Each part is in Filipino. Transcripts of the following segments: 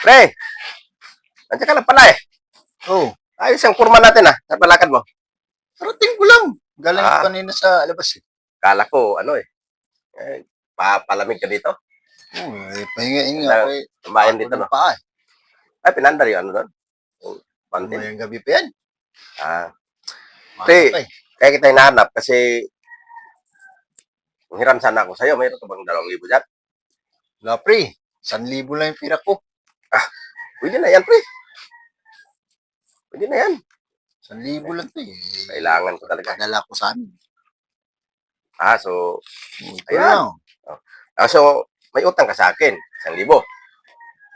Pre, nandiyan ka lang pala eh. Oh, Ayos ang kurma natin ah. Sa balakad mo. karating ko lang. Galing Ah. ko kanina sa labas eh. Kala ko, ano papalamig ka dito. Oh, pahinga-hinga ako eh. Tumayan dito, no? Pa eh. Ay, pinandar yung ano doon? Yung fountain. Mamayang gabi pa yan. Ah. Masa Pre, pa eh. kaya kita hinahanap kasi hiram sana ako sa'yo. Mayroon ka bang 2,000 dyan? Wala pre, 1,000 lang yung pira ko. Pwede na yan, pre. Pwede na yan. 1,000 lang to eh. Kailangan ko talaga. Padala ko sa amin. So, Ito ayan. lang. So, may utang ka sa akin. 1,000.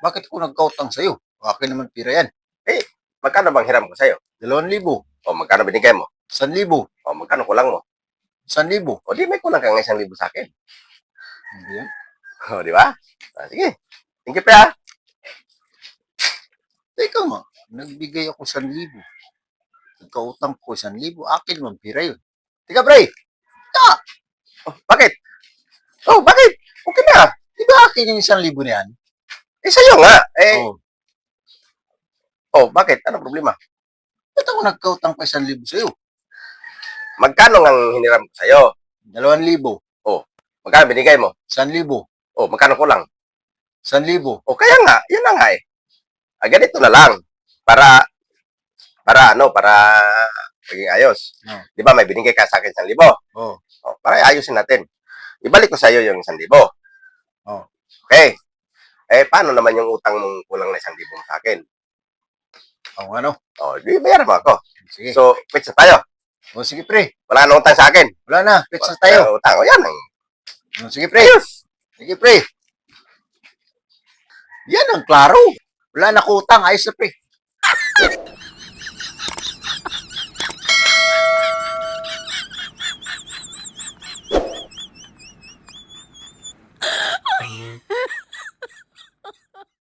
Bakit ko nagkautang sa'yo? Akin naman pira yan. Magkano bang hiram ko sa'yo? 2,000. O magkano binigay mo? 1,000. O magkano kulang mo? 1,000. O di may kulang ka ng 1,000 sa akin. Ano yan? O, di ba? Sige. Thank you, pre, ha? Teka nga, nagbigay ako 1,000. Nagkautang ko 1,000. Akin naman pira yun. Teka pre! Bakit? Oh, bakit? Okay na. Di ba akin yung 1,000 na yan? Sa'yo nga. Bakit? Ano problema? Ba't ako nagkautang pa 1,000 sa'yo? Magkano ang hiniram ko sa'yo? 2,000. Magkano binigay mo? 1,000. Magkano kulang? 1,000. Kaya nga. Yun na nga eh. Ganito na lang. Para maging ayos. Di ba may binigay ka sa akin 1,000? Para ayusin natin. Ibalik ko sa'yo yung 1,000. Okay. Paano naman yung utang mong kulang na 1,000 mo sa akin? Ano? Di bayaran mo ako. Sige. So, pizza tayo. Sige pre. Wala na utang sa akin. Wala na. Pizza tayo. Utang. Yan ang. Sige pre. Ayos. Sige pre. Yan ang klaro. Wala na ko utang. Ayos na pre.